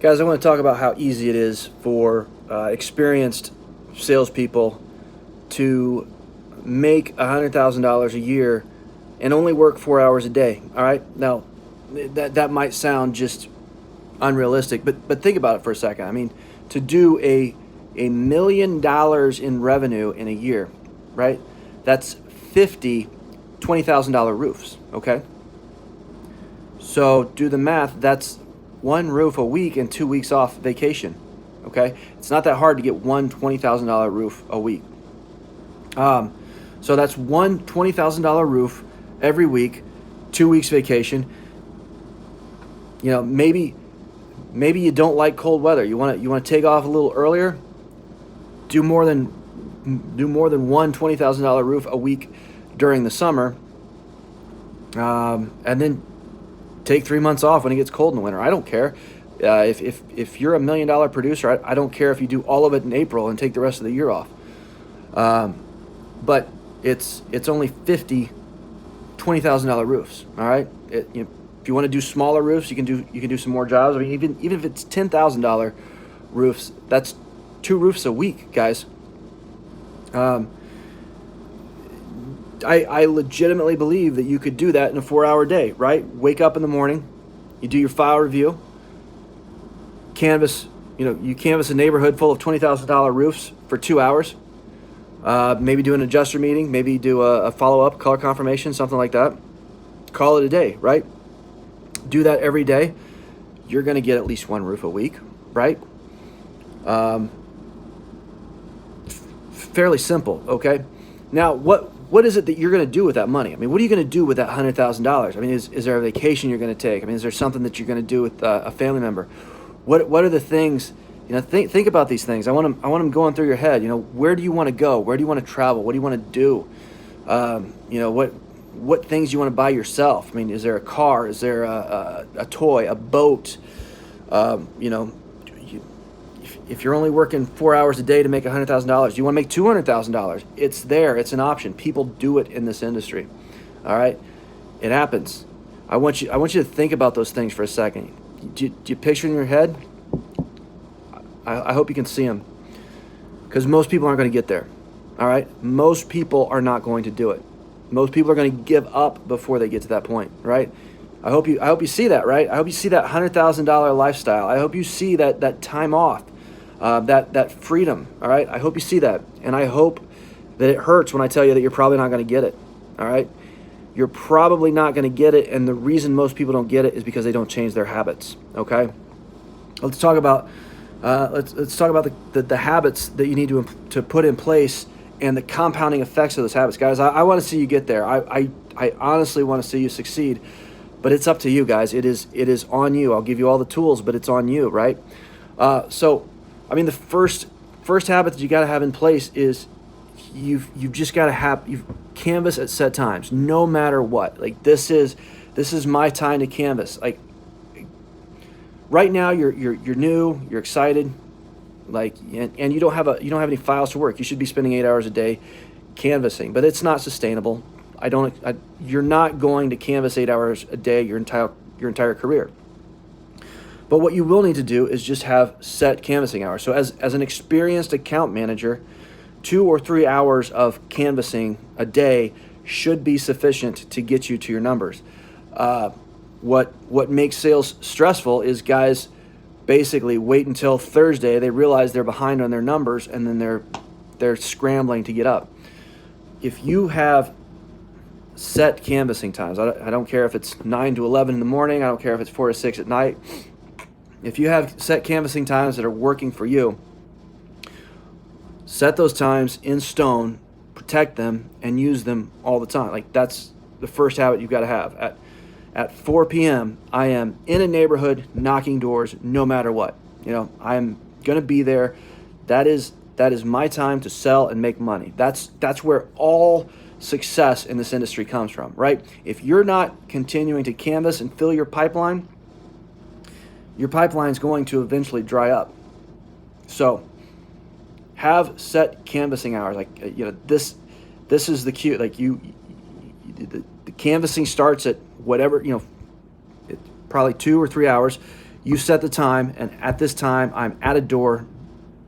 Guys, I want to talk about how easy it is for experienced salespeople to make $100,000 a year and only work 4 hours a day. All right. Now, that might sound just unrealistic, but think about it for a second. I mean, to do $1 million in revenue in a year, right? That's 50 $20,000 roofs. Okay. So do the math. That's one roof a week and 2 weeks off vacation. Okay. It's not that hard to get one $20,000 roof a week. So that's one $20,000 roof every week, 2 weeks vacation. You know, maybe you don't like cold weather. You want to take off a little earlier. Do more than one $20,000 roof a week during the summer, and then take 3 months off when it gets cold in the winter. I don't care. If you're $1 million producer, I don't care if you do all of it in April and take the rest of the year off. But it's only 50 $20,000 roofs. All right. If you want to do smaller roofs, you can do some more jobs. I mean, even if it's $10,000 roofs, that's 2 roofs a week, guys. I legitimately believe that you could do that in a 4-hour day, right? Wake up in the morning, you do your file review, you canvass a neighborhood full of $20,000 roofs for 2 hours. Maybe do an adjuster meeting, maybe do a follow-up, color confirmation, something like that. Call it a day, right? Do that every day. You're going to get at least 1 roof a week, right? Fairly simple, okay? Now, what is it that you're going to do with that money? I mean, what are you going to do with that $100,000? I mean, is there a vacation you're going to take? I mean, is there something that you're going to do with a family member? What are the things? You know, think about these things. I want them going through your head. You know, where do you want to go? Where do you want to travel? What do you want to do? What things you want to buy yourself? I mean, is there a car? Is there a toy, a boat? If you're only working 4 hours a day to make $100,000, do you want to make $200,000? It's there. It's an option. People do it in this industry. All right, it happens. I want you to think about those things for a second. Do you picture in your head? I hope you can see them, because most people aren't going to get there. All right, most people are not going to do it. Most people are going to give up before they get to that point, right? I hope you see that, right? I hope you see that $100,000 lifestyle. I hope you see that time off, that freedom. All right, I hope you see that, and I hope that it hurts when I tell you that you're probably not going to get it. All right, you're probably not going to get it, and the reason most people don't get it is because they don't change their habits. Okay, let's talk about the habits that you need to put in place and the compounding effects of those habits, guys. I want to see you get there. I honestly want to see you succeed, but it's up to you, guys. It is on you. I'll give you all the tools, but it's on you, right? So, I mean, the first habit that you got to have in place is you've just got to canvas at set times, no matter what. Like this is my time to canvas. Like right now, you're new, you're excited. Like, and you don't have any files to work. You should be spending 8 hours a day canvassing, but it's not sustainable. You're not going to canvas 8 hours a day your entire career. But what you will need to do is just have set canvassing hours. So as an experienced account manager, 2 or 3 hours of canvassing a day should be sufficient to get you to your numbers. What makes sales stressful is guys basically wait until Thursday. They realize they're behind on their numbers, and then they're scrambling to get up. If you have set canvassing times, I don't care if it's 9 to 11 in the morning, I don't care if it's 4 to 6 at night. If you have set canvassing times that are working for you, set those times in stone, protect them, and use them all the time. Like, that's the first habit you've got to have. At 4 p.m., I am in a neighborhood knocking doors no matter what. You know, I'm going to be there. That is my time to sell and make money. That's where all success in this industry comes from, right? If you're not continuing to canvas and fill your pipeline is going to eventually dry up. So have set canvassing hours. Like, this is the cue. Like the canvassing starts at whatever, it's probably 2 or 3 hours. You set the time, and at this time, I'm at a door,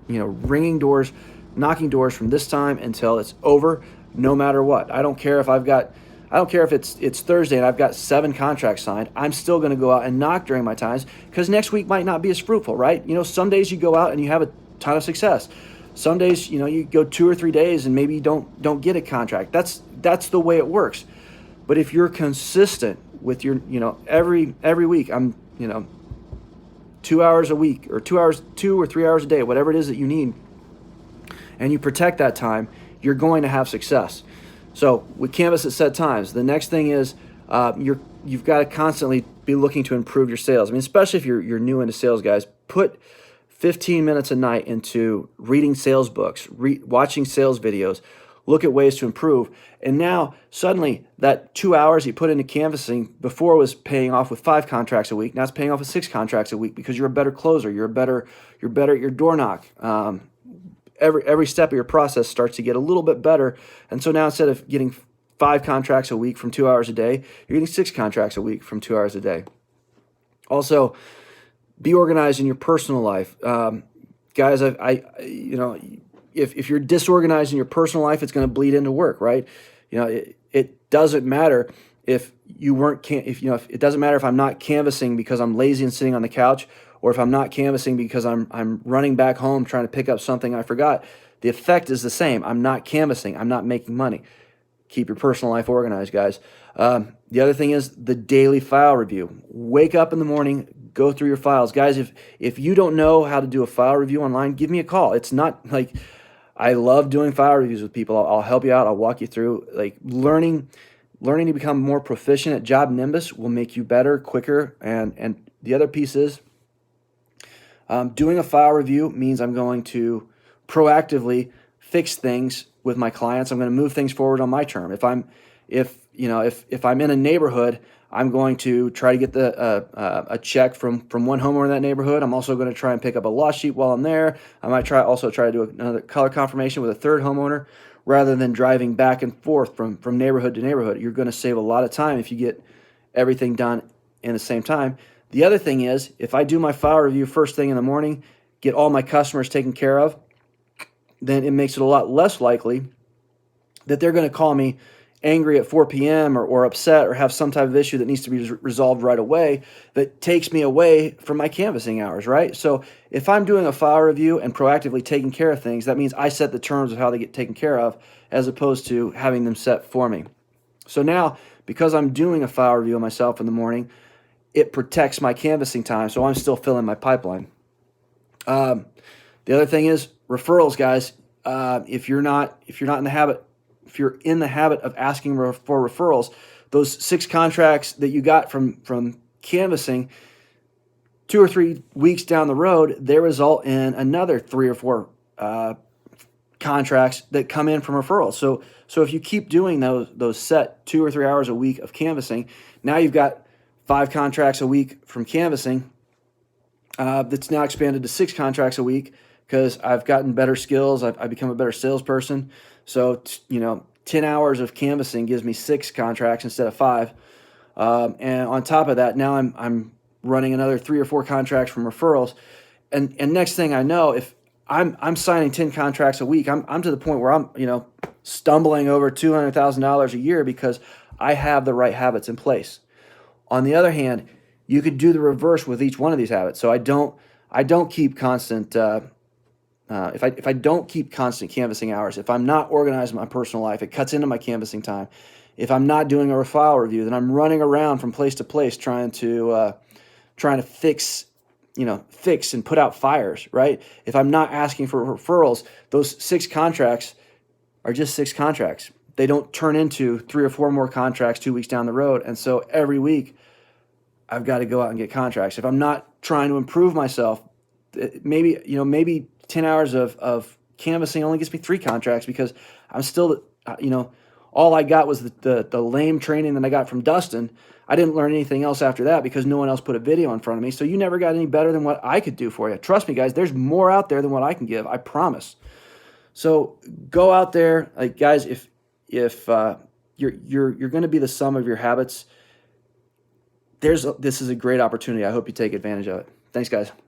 ringing doors, knocking doors from this time until it's over, no matter what. I don't care if it's Thursday and I've got 7 contracts signed. I'm still going to go out and knock during my times because next week might not be as fruitful, right? Some days you go out and you have a ton of success. Some days, you go 2 or 3 days and maybe you don't get a contract. That's the way it works. But if you're consistent with your, every week, I'm, 2 hours a week or 2 or 3 hours a day, whatever it is that you need, and you protect that time, you're going to have success. So with Canvas at set times, the next thing is you've got to constantly be looking to improve your sales. I mean, especially if you're new into sales, guys, put 15 minutes a night into reading sales books, watching sales videos, look at ways to improve. And now suddenly that 2 hours you put into canvassing before was paying off with 5 contracts a week. Now it's paying off with 6 contracts a week because you're a better closer. You're better at your door knock. Every step of your process starts to get a little bit better. And so now instead of getting 5 contracts a week from 2 hours a day, you're getting 6 contracts a week from 2 hours a day. Also, be organized in your personal life. Guys, if you're disorganized in your personal life, it's going to bleed into work, right? It doesn't matter if it doesn't matter if I'm not canvassing because I'm lazy and sitting on the couch, or if I'm not canvassing because I'm running back home trying to pick up something I forgot. The effect is the same. I'm not canvassing. I'm not making money. Keep your personal life organized, guys. The other thing is the daily file review. Wake up in the morning, go through your files. Guys, if you don't know how to do a file review online, give me a call. It's not like I love doing file reviews with people. I'll help you out. I'll walk you through. Like learning to become more proficient at Job Nimbus will make you better, quicker. And the other piece is doing a file review means I'm going to proactively fix things with my clients. I'm going to move things forward on my term. If I'm in a neighborhood, I'm going to try to get a check from one homeowner in that neighborhood. I'm also going to try and pick up a loss sheet while I'm there. I might try to do another color confirmation with a third homeowner rather than driving back and forth from neighborhood to neighborhood. You're going to save a lot of time if you get everything done in the same time. The other thing is, if I do my file review first thing in the morning, get all my customers taken care of, then it makes it a lot less likely that they're going to call me angry at 4 p.m. or upset or have some type of issue that needs to be resolved right away that takes me away from my canvassing hours, right? So if I'm doing a file review and proactively taking care of things, that means I set the terms of how they get taken care of as opposed to having them set for me. So now, because I'm doing a file review of myself in the morning, it protects my canvassing time, so I'm still filling my pipeline. The other thing is referrals, guys. If you're in the habit of asking for referrals, those 6 contracts that you got from canvassing 2 or 3 weeks down the road, they result in another 3 or 4 contracts that come in from referrals. So if you keep doing those set 2 or 3 hours a week of canvassing, now you've got 5 contracts a week from canvassing. That's now expanded to 6 contracts a week because I've gotten better skills. I've become a better salesperson. So 10 hours of canvassing gives me 6 contracts instead of 5. And on top of that, now I'm running another 3 or 4 contracts from referrals. And next thing I know, if I'm signing 10 contracts a week, I'm to the point where I'm stumbling over $200,000 a year because I have the right habits in place. On the other hand, you could do the reverse with each one of these habits. So I don't keep constant. If I don't keep constant canvassing hours, if I'm not organized in my personal life, it cuts into my canvassing time. If I'm not doing a file review, then I'm running around from place to place trying to fix and put out fires, right? If I'm not asking for referrals, those 6 contracts are just 6 contracts. They don't turn into 3 or 4 more contracts 2 weeks down the road. And so every week I've got to go out and get contracts. If I'm not trying to improve myself, maybe 10 hours of canvassing only gets me 3 contracts because I'm still, all I got was the lame training that I got from Dustin. I didn't learn anything else after that because no one else put a video in front of me. So you never got any better than what I could do for you. Trust me, guys, there's more out there than what I can give. I promise. So go out there, guys. If you're going to be the sum of your habits, this is a great opportunity. I hope you take advantage of it. Thanks, guys.